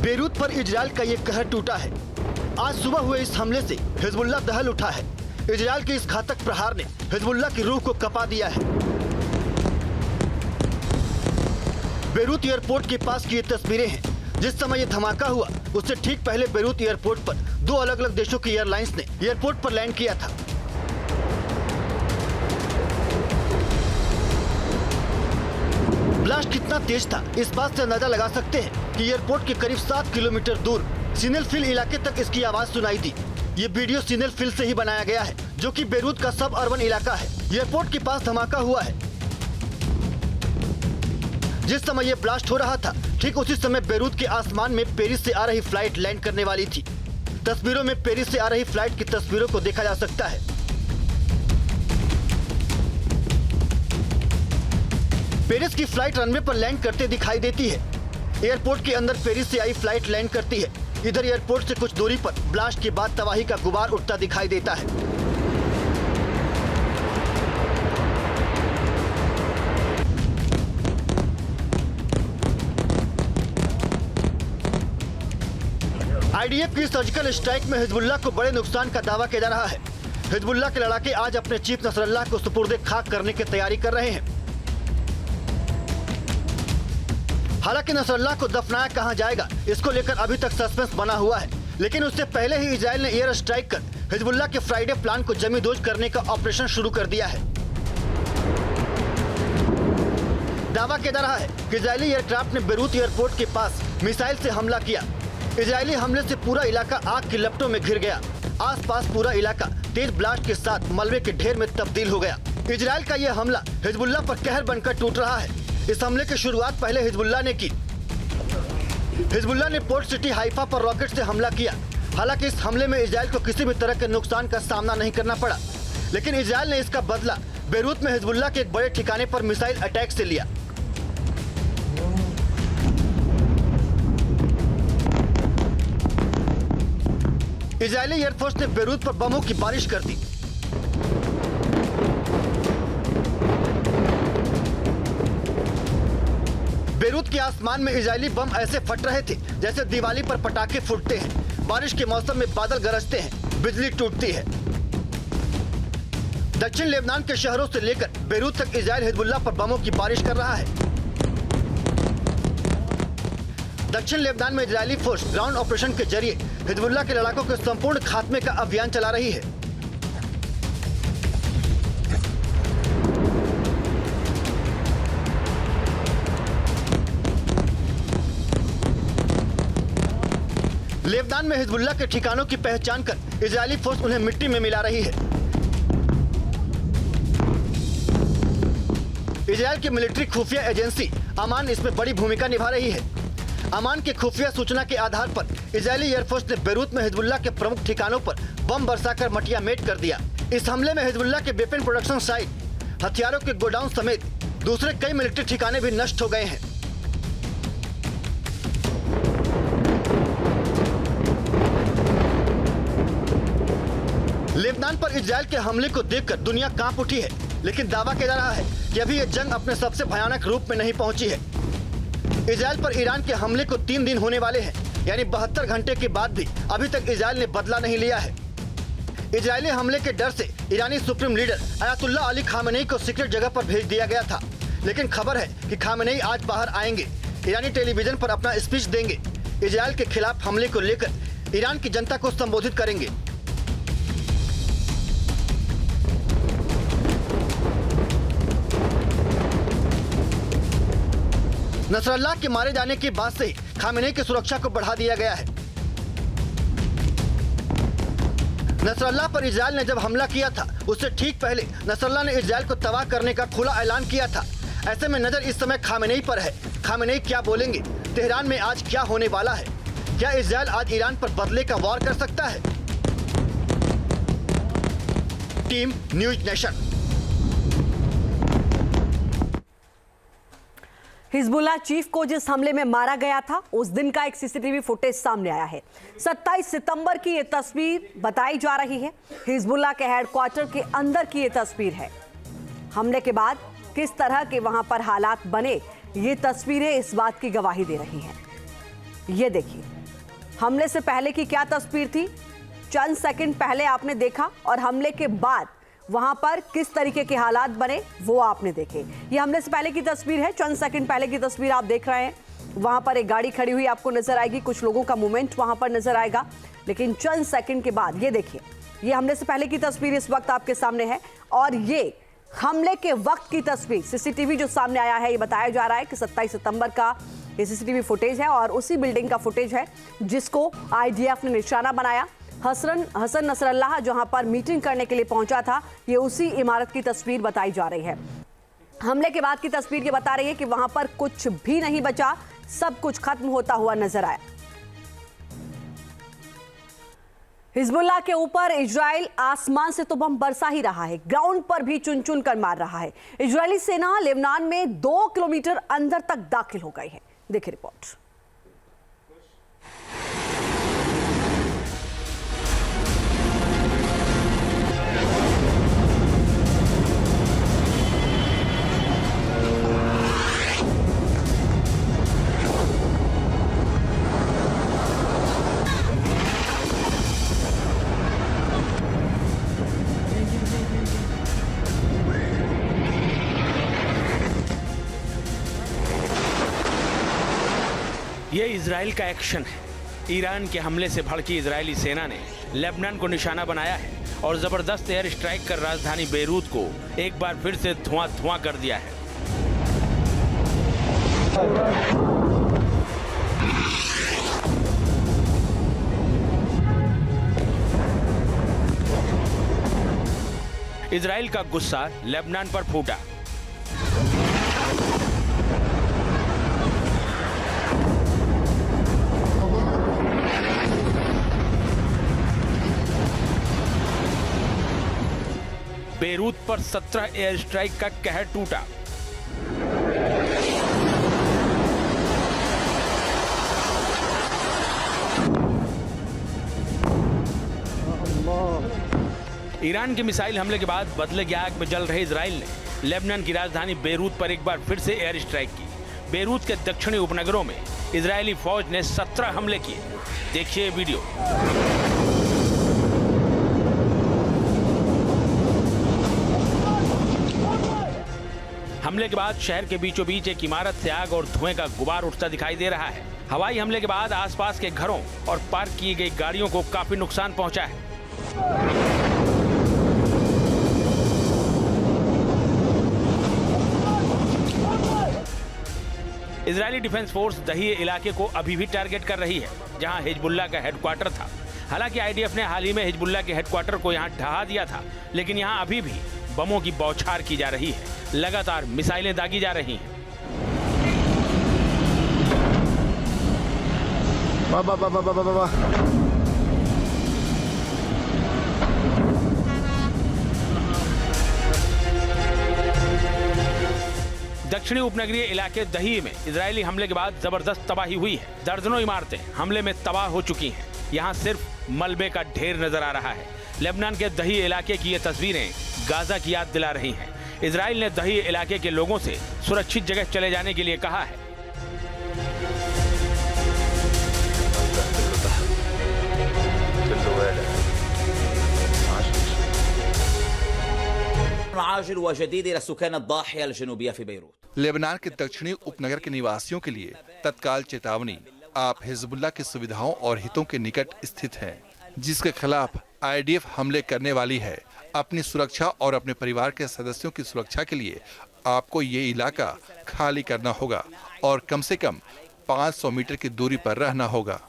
Beirut पर Israel का ये कहर टूटा है। आज सुबह हुए इस हमले से हिजबुल्लाह दहल उठा है। इजराइल के इस घातक प्रहार ने हिजबुल्लाह की रूह को कपा दिया है। बेरूत एयरपोर्ट के पास की ये तस्वीरें हैं। जिस समय ये धमाका हुआ उससे ठीक पहले बेरूत एयरपोर्ट पर दो अलग अलग देशों की एयरलाइंस ने एयरपोर्ट पर लैंड किया था। ब्लास्ट कितना तेज था इस बात से अंदाजा लगा सकते हैं कि एयरपोर्ट के करीब 7 किलोमीटर दूर सिनेलफिल इलाके तक इसकी आवाज सुनाई दी। ये वीडियो सिनेलफिल से ही बनाया गया है, जो कि बेरूत का सब अर्बन इलाका है। एयरपोर्ट के पास धमाका हुआ है। जिस समय ये ब्लास्ट हो रहा था ठीक उसी समय बेरूत के आसमान में पेरिस से आ रही फ्लाइट लैंड करने वाली थी। तस्वीरों में पेरिस से आ रही फ्लाइट की तस्वीरों को देखा जा सकता है। पेरिस की फ्लाइट रनवे पर लैंड करते दिखाई देती है। एयरपोर्ट के अंदर पेरिस से आई फ्लाइट लैंड करती है। इधर एयरपोर्ट से कुछ दूरी पर ब्लास्ट के बाद तबाही का गुबार उठता दिखाई देता है। आईडीएफ की सर्जिकल स्ट्राइक में हिजबुल्लाह को बड़े नुकसान का दावा किया जा रहा है। हिजबुल्लाह के लड़ाके आज अपने चीफ नसरल्लाह को सुपुर्दे खाक करने की तैयारी कर रहे हैं। हालांकि नसरल्लाह को दफनाया कहां जाएगा इसको लेकर अभी तक सस्पेंस बना हुआ है, लेकिन उससे पहले ही इजराइल ने एयर स्ट्राइक कर हिजबुल्लाह के फ्राइडे प्लान को जमींदोज करने का ऑपरेशन शुरू कर दिया है। दावा किया जा रहा है कि इजरायली एयरक्राफ्ट ने बेरूत एयरपोर्ट के पास मिसाइल से हमला किया। इजरायली हमले से पूरा इलाका आग की लपटों में घिर गया। आसपास पूरा इलाका तेज ब्लास्ट के साथ मलबे के ढेर में तब्दील हो गया। इजराइल का यह हमला हिजबुल्लाह पर कहर बनकर टूट रहा है। इस हमले की शुरुआत पहले हिजबुल्लाह ने की। हिजबुल्लाह ने पोर्ट सिटी हाइफा पर रॉकेट से हमला किया। हालांकि इस हमले में इजराइल को किसी भी तरह के नुकसान का सामना नहीं करना पड़ा, लेकिन इजराइल ने इसका बदला बेरूत में हिजबुल्लाह के एक बड़े ठिकाने पर मिसाइल अटैक से लिया। इजरायली एयरफोर्स ने बेरूत पर बमों की बारिश कर दी। बेरूत के आसमान में इजरायली बम ऐसे फट रहे थे जैसे दिवाली पर पटाखे फूटते हैं। बारिश के मौसम में बादल गरजते हैं, बिजली टूटती है। दक्षिण लेबनान के शहरों से लेकर बेरूत तक इजरायल हिजबुल्लाह पर बमों की बारिश कर रहा है। दक्षिण लेबनान में इजरायली फोर्स ग्राउंड ऑपरेशन के जरिए हिजबुल्लाह के लड़ाकों के संपूर्ण खात्मे का अभियान चला रही है। लेबनान में हिजबुल्लाह के ठिकानों की पहचान कर इजरायली फोर्स उन्हें मिट्टी में मिला रही है। इजरायल की मिलिट्री खुफिया एजेंसी अमान इसमें बड़ी भूमिका निभा रही है। अमान की खुफिया सूचना के आधार पर इजरायली एयरफोर्स ने बेरूत में हिजबुल्लाह के प्रमुख ठिकानों पर बम बरसाकर मटियामेट कर दिया। इस हमले में हिजबुल्लाह के वेपन प्रोडक्शन साइट, हथियारों के गोडाउन समेत दूसरे कई मिलिट्री ठिकाने भी नष्ट हो गए हैं। लेबनान पर इजरायल के हमले को देखकर दुनिया कांप उठी है, लेकिन दावा किया जा रहा है कि अभी यह जंग अपने सबसे भयानक रूप में नहीं पहुंची है। इजरायल पर ईरान के हमले को 3 दिन होने वाले हैं, यानी 72 घंटे के बाद भी अभी तक इजरायल ने बदला नहीं लिया है। इजरायली हमले के डर से ईरानी supreme leader Ayatollah Ali Khamenei को सीक्रेट जगह पर भेज दिया गया था, लेकिन खबर है कि खामेनेई आज बाहर आएंगे, ईरानी टेलीविजन पर अपना स्पीच देंगे, इजरायल के खिलाफ हमले को लेकर ईरान की जनता को संबोधित करेंगे। नसरल्लाह के मारे जाने के बाद से ही खामेनेई की सुरक्षा को बढ़ा दिया गया है। नसरल्लाह पर इजरायल ने जब हमला किया था उससे ठीक पहले नसरल्लाह ने इजरायल को तबाह करने का खुला ऐलान किया था। ऐसे में नजर इस समय खामेनेई पर है। खामेनेई क्या बोलेंगे? तेहरान में आज क्या होने वाला है? क्या इजरायल आज ईरान पर बदले का वार कर सकता है? Team news nation. Hezbollah chief को जिस हमले में मारा गया था उस दिन का एक सीसीटीवी फुटेज सामने आया है। 27 सितंबर की ये तस्वीर बताई जा रही है। हिजबुल्लाह के हेडक्वार्टर के अंदर की ये तस्वीर है। हमले के बाद किस तरह के वहां पर हालात बने, ये तस्वीरें इस बात की गवाही दे रही हैं। ये देखिए, हमले से पहले की क्या तस्वीर थी, चंद सेकंड पहले आपने देखा, और हमले के बाद वहां पर किस तरीके के हालात बने वो आपने देखे। ये हमले से पहले की तस्वीर है, चंद सेकंड पहले की तस्वीर आप देख रहे हैं। वहां पर एक गाड़ी खड़ी हुई आपको नजर आएगी, कुछ लोगों का मूवमेंट वहां पर नजर आएगा, लेकिन चंद सेकंड के बाद ये देखिए, ये हमले से पहले की तस्वीर इस वक्त आपके सामने है, और ये हमले के वक्त की तस्वीर सीसीटीवी जो सामने आया है। ये बताया जा रहा है कि 27 सितंबर का ये सीसीटीवी फुटेज है और उसी बिल्डिंग का फुटेज है जिसको आईडीएफ ने निशाना बनाया। हसन नसरल्लाह जहां पर मीटिंग करने के लिए पहुंचा था, ये उसी इमारत की तस्वीर बताई जा रही है। हमले के बाद की तस्वीर ये बता रही है कि वहां पर कुछ भी नहीं बचा, सब कुछ खत्म होता हुआ नजर आया। हिजबुल्लाह के ऊपर इजराइल आसमान से तो बम बरसा ही रहा है, ग्राउंड पर भी चुन चुन कर मार रहा है। इजरायली सेना लेबनान में 2 किलोमीटर अंदर तक दाखिल हो गई है। देखिए रिपोर्ट। ये इजराइल का एक्शन है। ईरान के हमले से भड़की इजरायली सेना ने लेबनान को निशाना बनाया है और जबरदस्त एयर स्ट्राइक कर राजधानी बेरूत को एक बार फिर से धुआं कर दिया है। इजराइल का गुस्सा लेबनान पर फूटा। बेरूत पर 17 एयर स्ट्राइक का कहर टूटा। ईरान के मिसाइल हमले के बाद बदले की आग में जल रहे इजराइल ने लेबनान की राजधानी बेरूत पर एक बार फिर से एयर स्ट्राइक की। बेरूत के दक्षिणी उपनगरों में इजरायली फौज ने 17 हमले किए। देखिए वीडियो। हमले के बाद शहर के बीचों बीच एक इमारत से आग और धुएं का गुबार उठता दिखाई दे रहा है। हवाई हमले के बाद आसपास के घरों और पार्क की गई गाड़ियों को काफी नुकसान पहुंचा है। इजरायली डिफेंस फोर्स दहिए इलाके को अभी भी टारगेट कर रही है, जहां हिजबुल्लाह का हेडक्वार्टर था। हालांकि आईडीएफ ने हाल ही में हिजबुल्लाह के हेडक्वार्टर को यहां ढहा दिया था, लेकिन यहां अभी भी बमों की बौछार की जा रही है। लगातार मिसाइलें दागी जा रही हैं। दक्षिणी उपनगरीय इलाके दही में इजरायली हमले के बाद जबरदस्त तबाही हुई है। दर्जनों इमारतें हमले में तबाह हो चुकी हैं। यहाँ सिर्फ मलबे का ढेर नजर आ रहा है। लेबनान के दही इलाके की ये तस्वीरें गाजा की याद दिला रही हैं। इजराइल ने दही इलाके के लोगों से सुरक्षित जगह चले जाने के लिए कहा है। लेबनान के दक्षिणी उपनगर के निवासियों के लिए तत्काल चेतावनी। आप हिजबुल्लाह की सुविधाओं और हितों के निकट स्थित हैं, जिसके खिलाफ आईडीएफ हमले करने वाली है। अपनी सुरक्षा और अपने परिवार के सदस्यों की सुरक्षा के लिए आपको ये इलाका खाली करना होगा और कम से कम 500 मीटर की दूरी पर रहना होगा।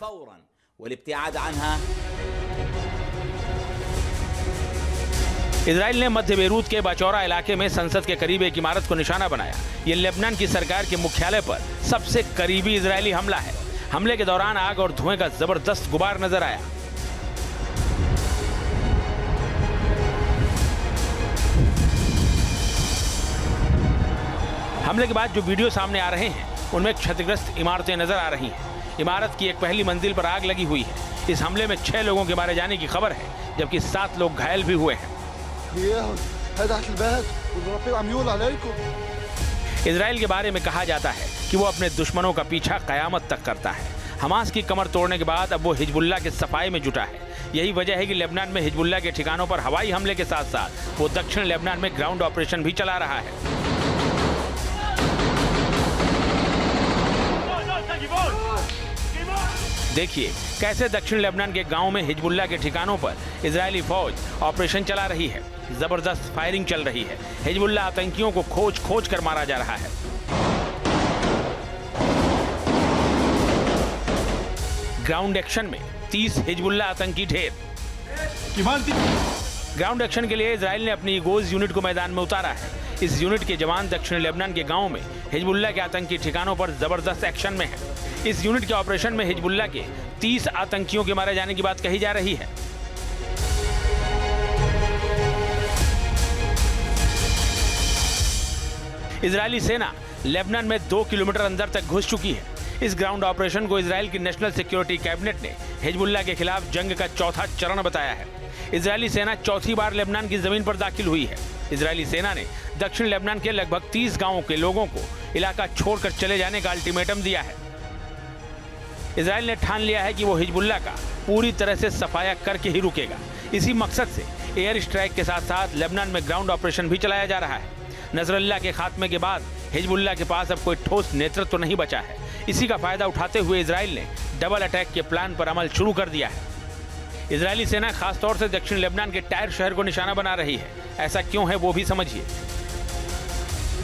इजराइल ने मध्य बेरूत के बाचौरा इलाके में संसद के करीब एक इमारत को निशाना बनाया। ये लेबनान की सरकार के मुख्यालय पर सबसे करीबी इजरायली हमला है। हमले के दौरान आग और धुएं का जबरदस्त गुबार नजर आया। हमले के बाद जो वीडियो सामने आ रहे हैं उनमें क्षतिग्रस्त इमारतें नजर आ रही हैं। इमारत की एक पहली मंजिल पर आग लगी हुई है। इस हमले में 6 लोगों के मारे जाने की खबर है, जबकि 7 लोग घायल भी हुए हैं। इजराइल के बारे में कहा जाता है कि वो अपने दुश्मनों का पीछा कयामत तक करता है। हमास की कमर तोड़ने के बाद अब वो हिजबुल्लाह के सफाई में जुटा है। यही वजह है कि लेबनान में हिजबुल्लाह के ठिकानों पर हवाई हमले के साथ साथ वो दक्षिण लेबनान में ग्राउंड ऑपरेशन भी चला रहा है। देखिए कैसे दक्षिण लेबनान के गांव में हिजबुल्लाह के ठिकानों पर इजरायली फौज ऑपरेशन चला रही है। जबरदस्त फायरिंग चल रही है। हिजबुल्लाह आतंकियों को खोज खोज कर मारा जा रहा है। ग्राउंड एक्शन में 30 हिजबुल्लाह आतंकी ढेर। ग्राउंड एक्शन के लिए इजराइल ने अपनी ईगोज यूनिट को मैदान में उतारा है। इस यूनिट के जवान दक्षिण लेबनान के गांव में हिजबुल्लाह के आतंकी ठिकानों पर जबरदस्त एक्शन में है। इस यूनिट के ऑपरेशन में हिजबुल्लाह के 30 आतंकियों के मारे जाने की बात कही जा रही है। इजरायली सेना लेबनान में 2 किलोमीटर अंदर तक घुस चुकी है। इस ग्राउंड ऑपरेशन को इजराइल की नेशनल सिक्योरिटी कैबिनेट ने हिजबुल्लाह के खिलाफ जंग का चौथा चरण बताया है। इजरायली सेना चौथी बार लेबनान की जमीन पर दाखिल हुई है। इजरायली सेना ने दक्षिण लेबनान के लगभग 30 गांवों के लोगों को इलाका छोड़कर चले जाने का अल्टीमेटम दिया है। इजराइल ने ठान लिया है कि वो हिजबुल्लाह का पूरी तरह से सफाया करके ही रुकेगा। इसी मकसद से एयर स्ट्राइक के साथ साथ लेबनान में ग्राउंड ऑपरेशन भी चलाया जा रहा है। नजरुल्लाह के खात्मे के बाद हिजबुल्लाह के पास अब कोई ठोस नेतृत्व तो नहीं बचा है। इसी का फायदा उठाते हुए इजराइल ने डबल अटैक के प्लान पर अमल शुरू कर दिया है। इजरायली सेना खासतौर से दक्षिण लेबनान के टायर शहर को निशाना बना रही है। ऐसा क्यों है वो भी समझिए।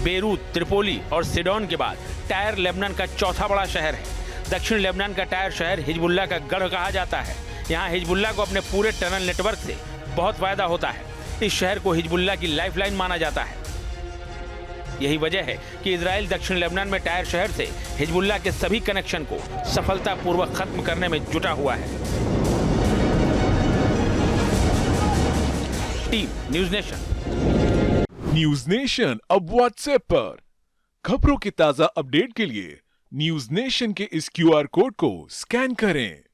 बेरूत, त्रिपोली और सिडोन के बाद टायर लेबनान का चौथा बड़ा शहर है। दक्षिण लेबनान का टायर शहर हिजबुल्लाह का गढ़ कहा जाता है। यहाँ हिजबुल्लाह को अपने पूरे टनल नेटवर्क से बहुत फायदा होता है। इस शहर को हिजबुल्लाह की लाइफलाइन माना जाता है। यही वजह है कि इजराइल दक्षिण लेबनान में टायर शहर से हिजबुल्लाह के सभी कनेक्शन को सफलतापूर्वक खत्म करने में जुटा हुआ है। Team news nation. News nation अब व्हाट्सएप पर खबरों की ताजा अपडेट के लिए न्यूज़ नेशन के इस QR कोड को स्कैन करें।